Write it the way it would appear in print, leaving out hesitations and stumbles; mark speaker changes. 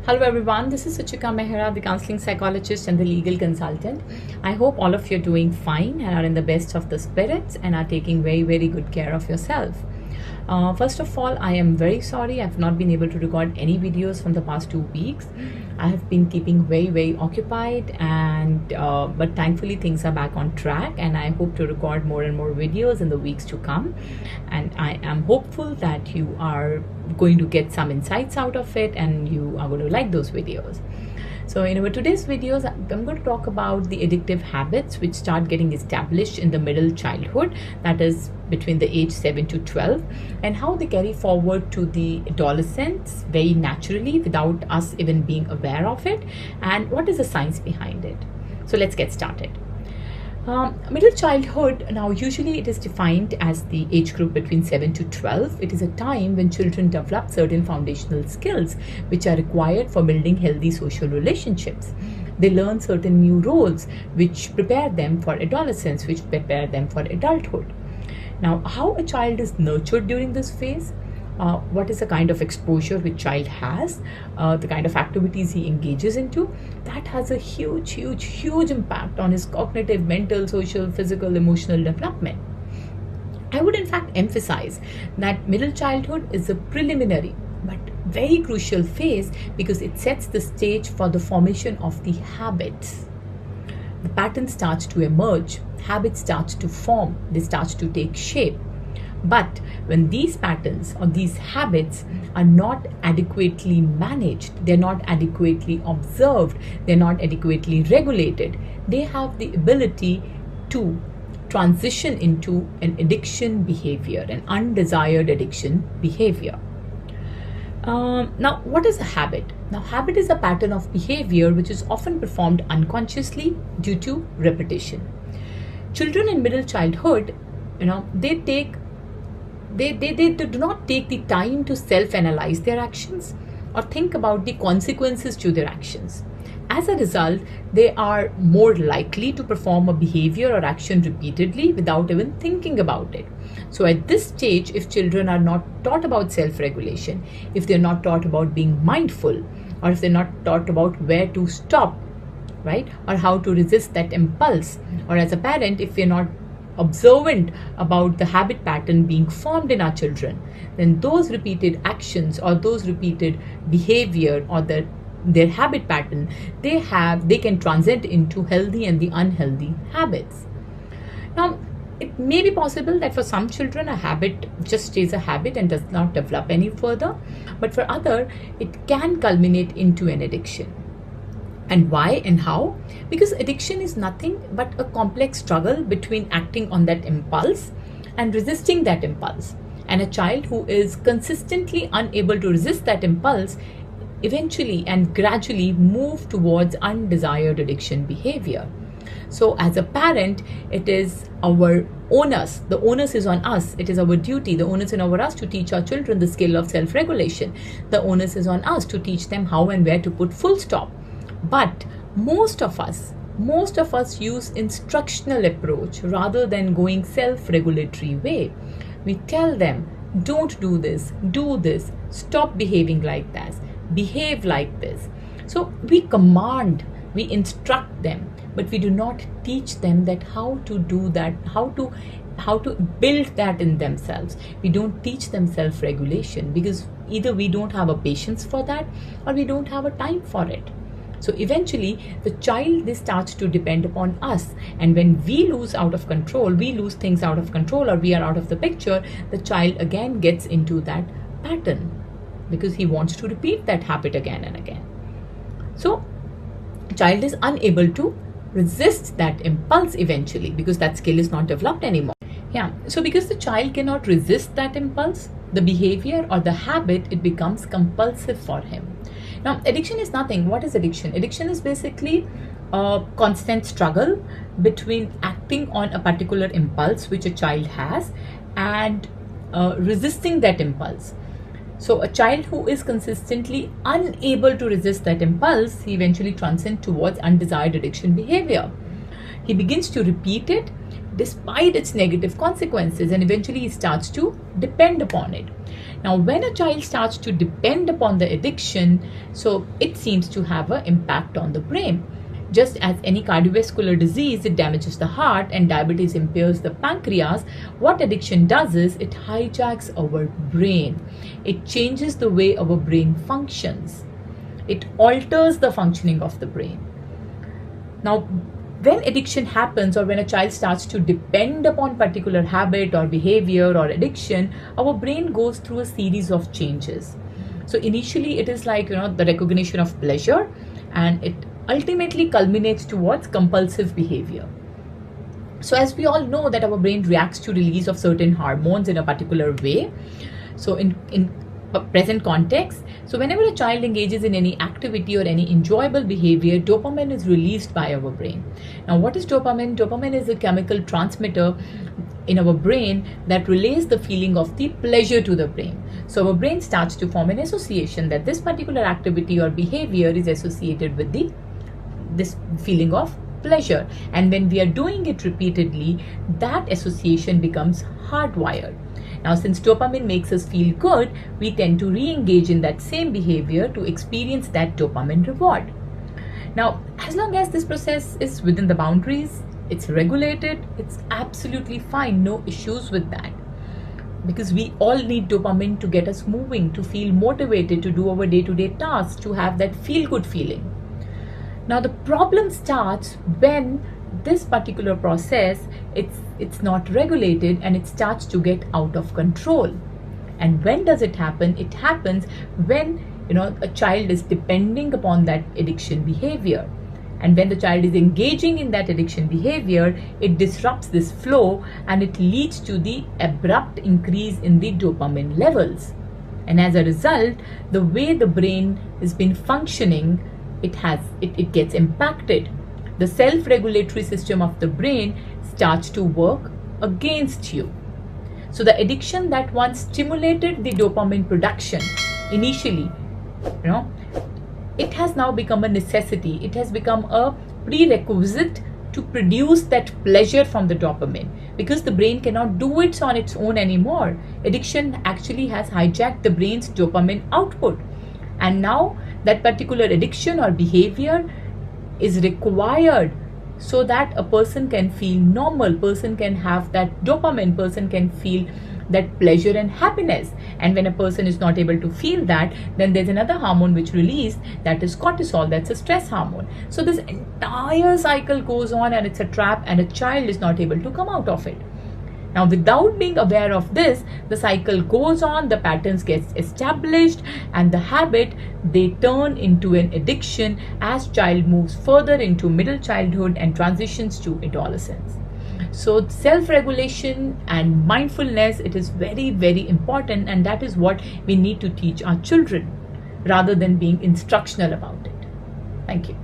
Speaker 1: Hello everyone, this is Mehra, the counseling psychologist and the legal consultant. I hope all of you are doing fine and are in the best of the spirits and are taking very good care of yourself. First of all, I am very sorry I've not been able to record any videos from the past 2 weeks. I have been keeping very occupied and but thankfully things are back on track, and I hope to record more and more videos in the weeks to come, and I am hopeful that you are going to get some insights out of it and you are going to like those videos. So in our today's videos, I'm going to talk about the addictive habits which start getting established in the middle childhood, that is between the age 7 to 12, and how they carry forward to the adolescence very naturally without us even being aware of it, and what is the science behind it. So let's get started. Middle childhood, now usually it is defined as the age group between 7 to 12. It is a time when children develop certain foundational skills which are required for building healthy social relationships. They learn certain new roles which prepare them for adolescence, which prepare them for adulthood. Now, how a child is nurtured during this phase, what is the kind of exposure which child has, the kind of activities he engages into, that has a huge impact on his cognitive, mental, social, physical, emotional development. I would in fact emphasize that middle childhood is a preliminary but very crucial phase because it sets the stage for the formation of the habits. The pattern starts to emerge, habits start to form, they start to take shape. But when these patterns or these habits are not adequately managed, they're not adequately observed, they're not adequately regulated, they have the ability to transition into an addiction behavior, an undesired addiction behavior. Now, what is a habit? Now, habit is a pattern of behavior which is often performed unconsciously due to repetition. Children in middle childhood, they do not take the time to self-analyze their actions or think about the consequences to their actions. As a result, they are more likely to perform a behavior or action repeatedly without even thinking about it. So at this stage, if children are not taught about self-regulation, if they're not taught about being mindful, or if they're not taught about where to stop, right, or how to resist that impulse, or as a parent, if we're not observant about the habit pattern being formed in our children, then those repeated actions or those repeated behavior or their habit pattern they can transit into healthy and the unhealthy habits. Now, it may be possible that for some children a habit just stays a habit and does not develop any further, but for other it can culminate into an addiction. And why and how? Because addiction is nothing but a complex struggle between acting on that impulse and resisting that impulse. And a child who is consistently unable to resist that impulse eventually and gradually move towards undesired addiction behavior. So as a parent, it is our onus, the onus is on us, it is our duty, the onus is on us to teach our children the skill of self-regulation. The onus is on us to teach them how and where to put full stop. But most of us use instructional approach rather than going self-regulatory way. We tell them, don't do this, stop behaving like that, behave like this. So we command, we instruct them, but we do not teach them that how to do that, how to build that in themselves. We don't teach them self-regulation because either we don't have a patience for that or we don't have a time for it. So eventually the child, they starts to depend upon us, and when we lose out of control, we lose things out of control, or we are out of the picture, the child again gets into that pattern because he wants to repeat that habit again and again. So child is unable to resist that impulse eventually because that skill is not developed anymore. Yeah, so because the child cannot resist that impulse, the behavior or the habit, it becomes compulsive for him. Now, addiction is nothing. What is addiction? Addiction is basically a constant struggle between acting on a particular impulse which a child has and resisting that impulse. So a child who is consistently unable to resist that impulse, he eventually transcends towards undesired addiction behavior. He begins to repeat it, despite its negative consequences, and eventually he starts to depend upon it. Now, when a child starts to depend upon the addiction, so it seems to have an impact on the brain. Just as any cardiovascular disease, it damages the heart, and diabetes impairs the pancreas, what addiction does is it hijacks our brain. It changes the way our brain functions. It alters the functioning of the brain. Now, when addiction happens, or when a child starts to depend upon particular habit or behavior or addiction, our brain goes through a series of changes. So initially it is like, the recognition of pleasure, and it ultimately culminates towards compulsive behavior. So as we all know that our brain reacts to release of certain hormones in a particular way. So in present context, so whenever a child engages in any activity or any enjoyable behavior, dopamine is released by our brain. Now, what is dopamine? Dopamine is a chemical transmitter in our brain that relays the feeling of the pleasure to the brain. So our brain starts to form an association that this particular activity or behavior is associated with this feeling of pleasure, and when we are doing it repeatedly, that association becomes hardwired. Now, since dopamine makes us feel good, we tend to re-engage in that same behavior to experience that dopamine reward. Now, as long as this process is within the boundaries, it's regulated, it's absolutely fine, no issues with that. Because we all need dopamine to get us moving, to feel motivated, to do our day-to-day tasks, to have that feel-good feeling. Now, the problem starts when this particular process, it's not regulated and it starts to get out of control. And when does it happen? It happens when a child is depending upon that addiction behavior, and when the child is engaging in that addiction behavior, it disrupts this flow and it leads to the abrupt increase in the dopamine levels. And as a result, the way the brain has been functioning, it gets impacted. The self-regulatory system of the brain starts to work against you. So the addiction that once stimulated the dopamine production initially, it has now become a necessity. It has become a prerequisite to produce that pleasure from the dopamine, because the brain cannot do it on its own anymore. Addiction actually has hijacked the brain's dopamine output. And now that particular addiction or behavior is required so that a person can feel normal, person can have that dopamine, person can feel that pleasure and happiness. And when a person is not able to feel that, then there's another hormone which released, that is cortisol, that's a stress hormone. So this entire cycle goes on, and it's a trap, and a child is not able to come out of it. Now, without being aware of this, the cycle goes on, the patterns get established, and the habit, they turn into an addiction as child moves further into middle childhood and transitions to adolescence. So self-regulation and mindfulness, it is very, very important, and that is what we need to teach our children rather than being instructional about it. Thank you.